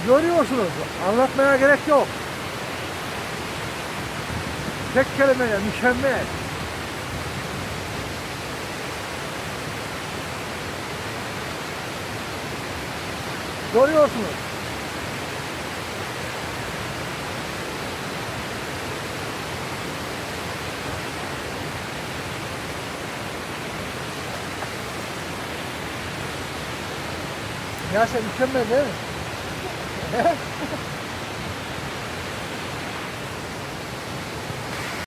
Görüyorsunuz. Anlatmaya gerek yok. Tek kelimeyle mükemmel. Görüyorsunuz. Ya sen mükemmel değil mi?